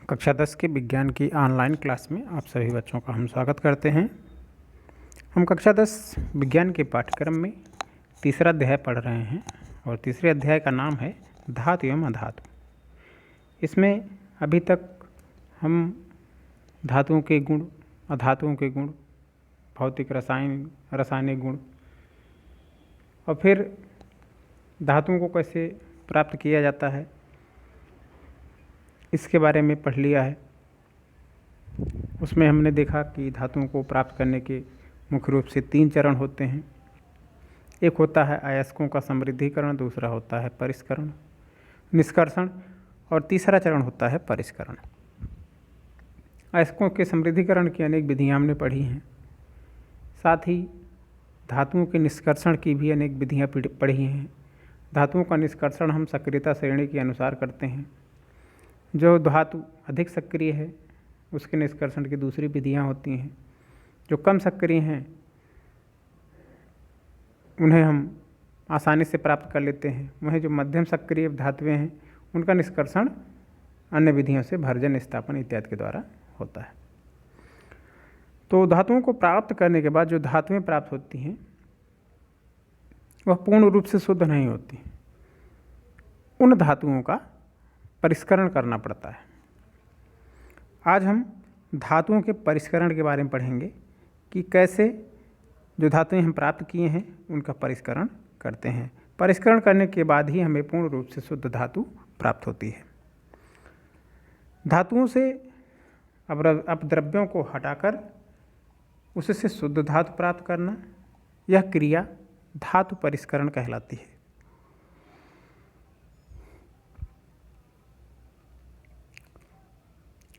कक्षा 10 के विज्ञान की ऑनलाइन क्लास में आप सभी बच्चों का हम स्वागत करते हैं। हम कक्षा 10 विज्ञान के पाठ्यक्रम में तीसरा अध्याय पढ़ रहे हैं और तीसरे अध्याय का नाम है धातु एवं अधातु। इसमें अभी तक हम धातुओं के गुण, अधातुओं के गुण, भौतिक रासायनिक गुण और फिर धातुओं को कैसे प्राप्त किया जाता है इसके बारे में पढ़ लिया है। उसमें हमने देखा कि धातुओं को प्राप्त करने के मुख्य रूप से 3 चरण होते हैं। एक होता है अयस्कों का समृद्धिकरण, दूसरा होता है परिष्करण निष्कर्षण और तीसरा चरण होता है परिष्करण। अयस्कों के समृद्धिकरण की अनेक विधियां हमने पढ़ी हैं, साथ ही धातुओं के निष्कर्षण की भी अनेक विधियां पढ़ी हैं। धातुओं का निष्कर्षण हम सक्रियता श्रेणी के अनुसार करते हैं। जो धातु अधिक सक्रिय है उसके निष्कर्षण की दूसरी विधियां होती हैं। जो कम सक्रिय हैं उन्हें हम आसानी से प्राप्त कर लेते हैं। वहीं जो मध्यम सक्रिय धातुएं हैं उनका निष्कर्षण अन्य विधियों से भर्जन, स्थापन इत्यादि के द्वारा होता है। तो धातुओं को प्राप्त करने के बाद जो धातुएं प्राप्त होती हैं वह पूर्ण रूप से शुद्ध नहीं होती। उन धातुओं का परिष्करण करना पड़ता है। आज हम धातुओं के परिष्करण के बारे में पढ़ेंगे कि कैसे जो धातुएं हम प्राप्त किए हैं उनका परिष्करण करते हैं। परिष्करण करने के बाद ही हमें पूर्ण रूप से शुद्ध धातु प्राप्त होती है। धातुओं से अपद्रव्यों को हटाकर उससे शुद्ध धातु प्राप्त करना, यह क्रिया धातु परिष्करण कहलाती है।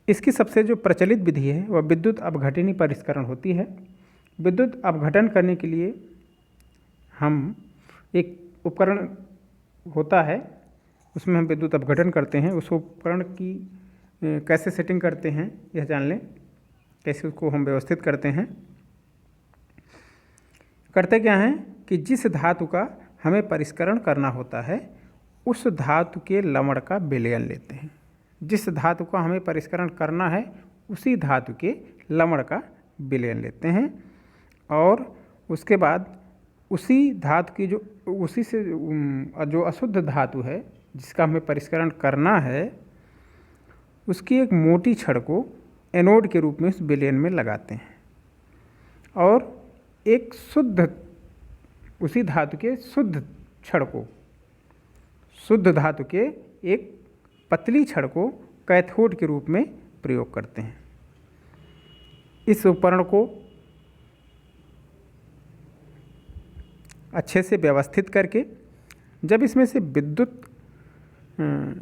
इसकी सबसे जो प्रचलित विधि है वह विद्युत अपघटनी परिष्करण होती है। विद्युत अपघटन करने के लिए हम एक उपकरण होता है, उसमें हम विद्युत अपघटन करते हैं। उस उपकरण की कैसे सेटिंग करते हैं यह जान लें, कैसे उसको हम व्यवस्थित करते हैं। करते क्या हैं कि जिस धातु का हमें परिष्करण करना होता है उस धातु के लवण का विलयन लेते हैं। जिस धातु का हमें परिष्करण करना है उसी धातु के लवण का विलयन लेते हैं और उसके बाद उसी धातु की उसी से जो अशुद्ध धातु है जिसका हमें परिष्करण करना है उसकी एक मोटी छड़ को एनोड के रूप में उस विलयन में लगाते हैं और एक शुद्ध उसी धातु के शुद्ध छड़ को, शुद्ध धातु के एक पतली छड़ को कैथोड के रूप में प्रयोग करते हैं। इस उपकरण को अच्छे से व्यवस्थित करके जब इसमें से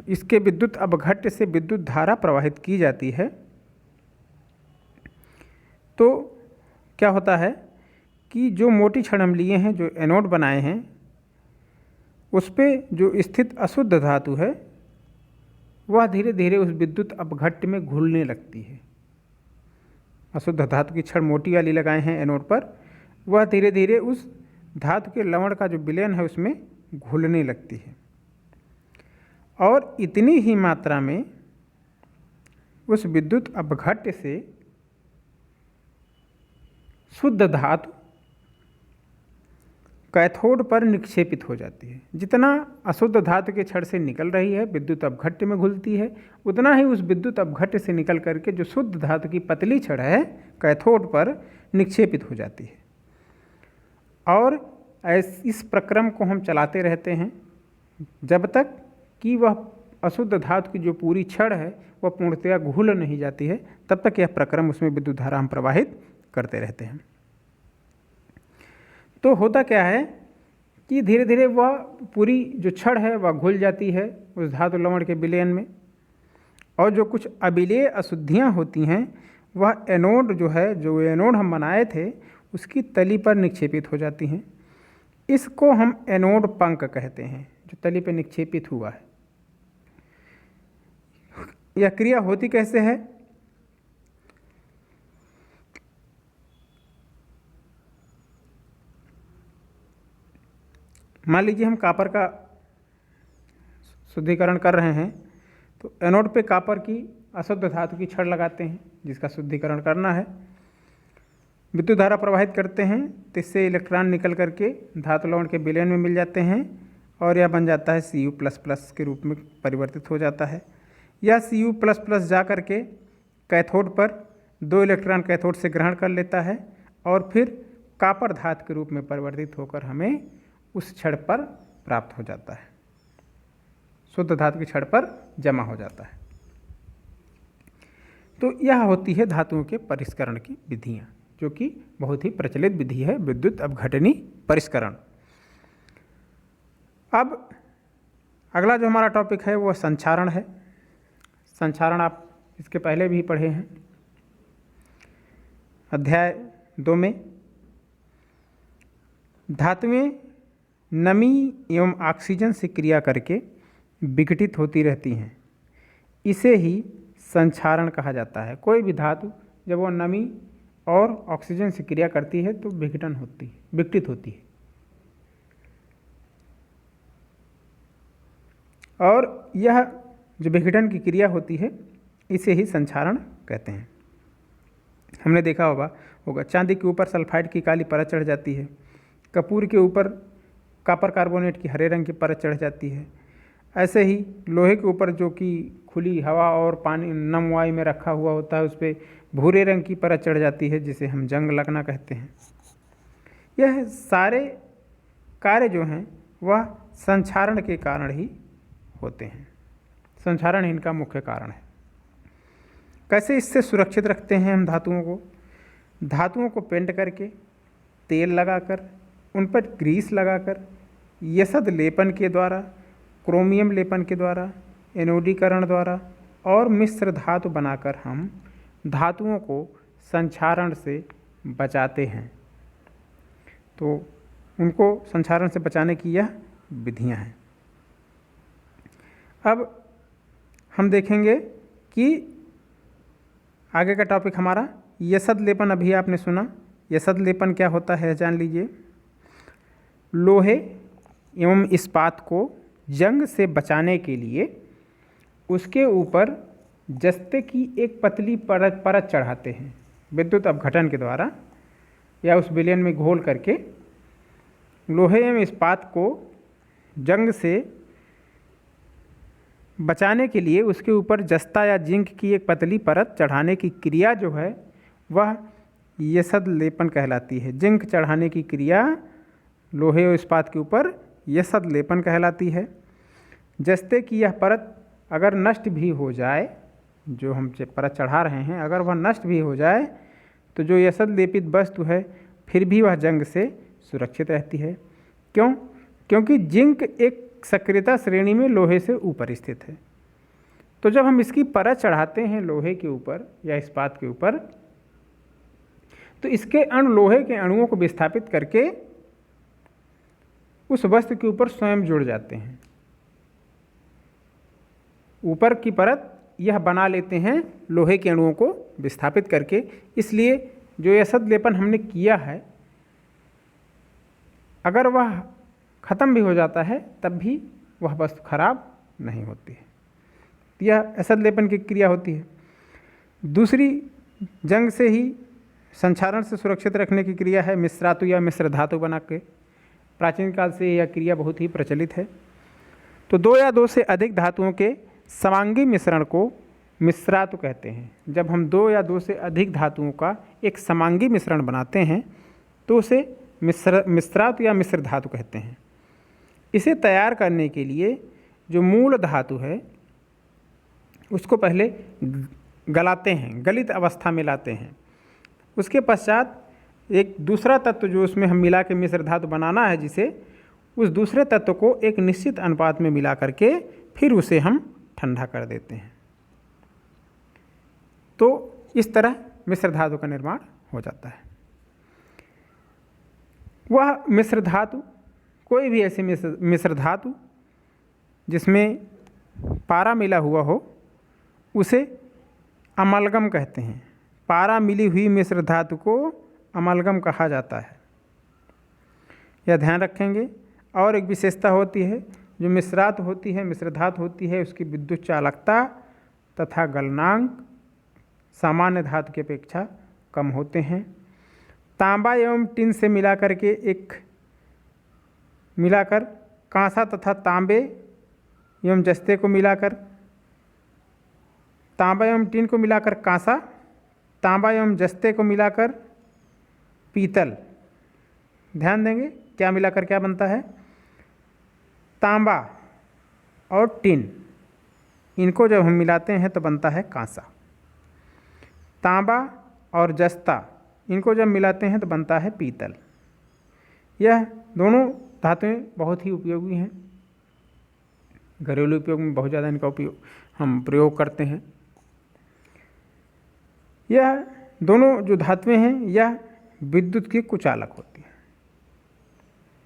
इसके विद्युत अपघट्य से विद्युत धारा प्रवाहित की जाती है तो क्या होता है कि जो मोटी छड़ हम लिए हैं, जो एनोड बनाए हैं, उस पर जो स्थित अशुद्ध धातु है वह धीरे धीरे उस विद्युत अपघट्य में घुलने लगती है। अशुद्ध धातु की छड़ मोटी वाली लगाए हैं एनोड पर, वह धीरे धीरे उस धातु के लवण का जो विलयन है उसमें घुलने लगती है और इतनी ही मात्रा में उस विद्युत अपघट्य से शुद्ध धातु कैथोड पर निक्षेपित हो जाती है। जितना अशुद्ध धातु के छड़ से निकल रही है विद्युत अपघट्य में घुलती है, उतना ही उस विद्युत अपघट्य से निकल करके जो शुद्ध धातु की पतली छड़ है कैथोड पर निक्षेपित हो जाती है। और इस प्रक्रम को हम चलाते रहते हैं जब तक कि वह अशुद्ध धातु की जो पूरी छड़ है वह पूर्णतया घुल नहीं जाती है, तब तक यह प्रक्रम उसमें विद्युत धारा हम प्रवाहित करते रहते हैं। तो होता क्या है कि धीरे धीरे वह पूरी जो छड़ है वह घुल जाती है उस धातु लवण के विलयन में और जो कुछ अबिलेय अशुद्धियाँ होती हैं वह एनोड जो एनोड हम बनाए थे उसकी तली पर निक्षेपित हो जाती हैं। इसको हम एनोड पंख कहते हैं, जो तली पर निक्षेपित हुआ है। यह क्रिया होती कैसे है? मान लीजिए हम कॉपर का शुद्धिकरण कर रहे हैं तो एनोड पे कॉपर की अशुद्ध धातु की छड़ लगाते हैं जिसका शुद्धिकरण करना है। विद्युत धारा प्रवाहित करते हैं तो इससे इलेक्ट्रॉन निकल करके धातु लवण के विलयन में मिल जाते हैं और यह बन जाता है Cu++ के रूप में परिवर्तित हो जाता है। यह Cu++ जा कर के कैथोड पर 2 इलेक्ट्रॉन कैथोड से ग्रहण कर लेता है और फिर कॉपर धातु के रूप में परिवर्तित होकर हमें उस छड़ पर प्राप्त हो जाता है, शुद्ध धातु की छड़ पर जमा हो जाता है। तो यह होती है धातुओं के परिष्करण की विधियाँ, जो कि बहुत ही प्रचलित विधि है विद्युत अपघटनी परिष्करण। अब अगला जो हमारा टॉपिक है वो संक्षारण है। संक्षारण आप इसके पहले भी पढ़े हैं अध्याय 2 में। धातुएं नमी एवं ऑक्सीजन से क्रिया करके विघटित होती रहती हैं, इसे ही संक्षारण कहा जाता है। कोई भी धातु जब वो नमी और ऑक्सीजन से क्रिया करती है तो विघटित होती है। और यह जो विघटन की क्रिया होती है इसे ही संक्षारण कहते हैं। हमने देखा होगा चांदी के ऊपर सल्फाइड की काली परत चढ़ जाती है, कपूर के ऊपर कॉपर कार्बोनेट की हरे रंग की परत चढ़ जाती है। ऐसे ही लोहे के ऊपर जो कि खुली हवा और पानी नम वायु में रखा हुआ होता है उस पर भूरे रंग की परत चढ़ जाती है जिसे हम जंग लगना कहते हैं। यह सारे कार्य जो हैं वह संक्षारण के कारण ही होते हैं। संक्षारण इनका मुख्य कारण है। कैसे इससे सुरक्षित रखते हैं हम धातुओं को? धातुओं को पेंट करके, तेल लगाकर, उन पर ग्रीस लगाकर, यसद लेपन के द्वारा, क्रोमियम लेपन के द्वारा, एनोडीकरण द्वारा और मिश्र धातु बनाकर हम धातुओं को संक्षारण से बचाते हैं। तो उनको संक्षारण से बचाने की यह विधियां हैं। अब हम देखेंगे कि आगे का टॉपिक हमारा यसद लेपन। अभी आपने सुना यसद लेपन क्या होता है, जान लीजिए। लोहे एवं इस्पात को जंग से बचाने के लिए उसके ऊपर जस्ते की एक पतली परत चढ़ाते हैं विद्युत अपघटन के द्वारा या उस विलयन में घोल करके। लोहे एवं इस्पात को जंग से बचाने के लिए उसके ऊपर जस्ता या जिंक की एक पतली परत चढ़ाने की क्रिया जो है वह यसद लेपन कहलाती है। जिंक चढ़ाने की क्रिया लोहे और इस्पात के ऊपर यसद लेपन कहलाती है। जस्ते की यह परत अगर नष्ट भी हो जाए, जो हम परत चढ़ा रहे हैं अगर वह नष्ट भी हो जाए तो जो यसद लेपित वस्तु है फिर भी वह जंग से सुरक्षित रहती है। क्यों? क्योंकि जिंक एक सक्रियता श्रेणी में लोहे से ऊपर स्थित है। तो जब हम इसकी परत चढ़ाते हैं लोहे के ऊपर या इस्पात के ऊपर तो इसके अणु लोहे के अणुओं को विस्थापित करके उस वस्तु के ऊपर स्वयं जुड़ जाते हैं। ऊपर की परत यह बना लेते हैं लोहे के अणुओं को विस्थापित करके। इसलिए जो यसद लेपन हमने किया है अगर वह ख़त्म भी हो जाता है तब भी वह वस्तु खराब नहीं होती है। यह यसद लेपन की क्रिया होती है। दूसरी जंग से ही संक्षारण से सुरक्षित रखने की क्रिया है मिश्रातु या मिश्र धातु बना के। प्राचीन काल से यह क्रिया बहुत ही प्रचलित है। तो 2 या 2 से अधिक धातुओं के समांगी मिश्रण को मिश्रातु कहते हैं। जब हम 2 या 2 से अधिक धातुओं का एक समांगी मिश्रण बनाते हैं तो उसे मिश्रातु या मिश्र धातु कहते हैं। इसे तैयार करने के लिए जो मूल धातु है उसको पहले गलाते हैं, गलित अवस्था में लाते हैं। उसके पश्चात एक दूसरा तत्व जो उसमें हम मिला के मिश्र धातु बनाना है जिसे, उस दूसरे तत्व को एक निश्चित अनुपात में मिला करके फिर उसे हम ठंडा कर देते हैं। तो इस तरह मिश्र धातु का निर्माण हो जाता है। वह मिश्र धातु, कोई भी ऐसी मिश्र धातु जिसमें पारा मिला हुआ हो उसे अमलगम कहते हैं। पारा मिली हुई मिश्र धातु को अमलगम कहा जाता है, यह ध्यान रखेंगे। और एक विशेषता होती है जो मिश्रात होती है, मिश्र धातु होती है, उसकी विद्युत चालकता तथा गलनांक सामान्य धातु की अपेक्षा कम होते हैं। तांबा एवं टिन से मिलाकर कांसा तथा तांबे एवं जस्ते को मिलाकर तांबा एवं टिन को मिलाकर कांसा, तांबा एवं जस्ते को मिलाकर पीतल। ध्यान देंगे क्या मिलाकर क्या बनता है, तांबा और टिन, इनको जब हम मिलाते हैं तो बनता है कांसा। तांबा और जस्ता, इनको जब मिलाते हैं तो बनता है पीतल। यह दोनों धातुएं बहुत ही उपयोगी हैं, घरेलू उपयोग में बहुत ज़्यादा इनका हम प्रयोग करते हैं। यह दोनों जो धातुएं हैं यह विद्युत की कुचालक होती हैं।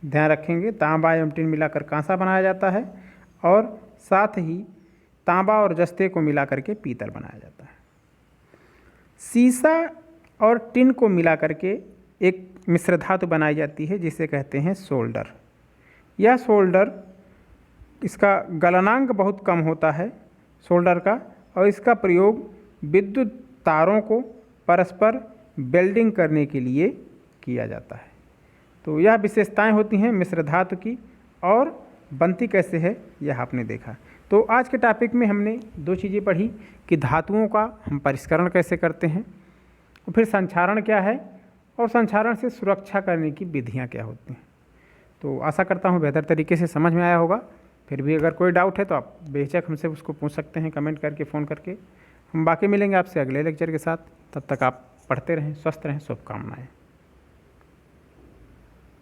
ध्यान रखेंगे, तांबा एवं टिन मिलाकर कांसा बनाया जाता है और साथ ही तांबा और जस्ते को मिलाकर के पीतल बनाया जाता है। सीसा और टिन को मिलाकर के एक मिश्र धातु बनाई जाती है जिसे कहते हैं सोल्डर। यह सोल्डर, इसका गलनांक बहुत कम होता है सोल्डर का, और इसका प्रयोग विद्युत तारों को परस्पर वेल्डिंग करने के लिए किया जाता है। तो यह विशेषताएं होती हैं मिश्र धातु की, और बनती कैसे है यह आपने देखा। तो आज के टॉपिक में हमने दो चीज़ें पढ़ी कि धातुओं का हम परिष्करण कैसे करते हैं, और फिर संक्षारण क्या है, और संक्षारण से सुरक्षा करने की विधियां क्या होती हैं। तो आशा करता हूँ बेहतर तरीके से समझ में आया होगा। फिर भी अगर कोई डाउट है तो आप बेझिझक हमसे उसको पूछ सकते हैं, कमेंट करके, फ़ोन करके। हम बाकी मिलेंगे आपसे अगले लेक्चर के साथ। तब तक आप पढ़ते रहें, स्वस्थ रहें, शुभकामनाएं।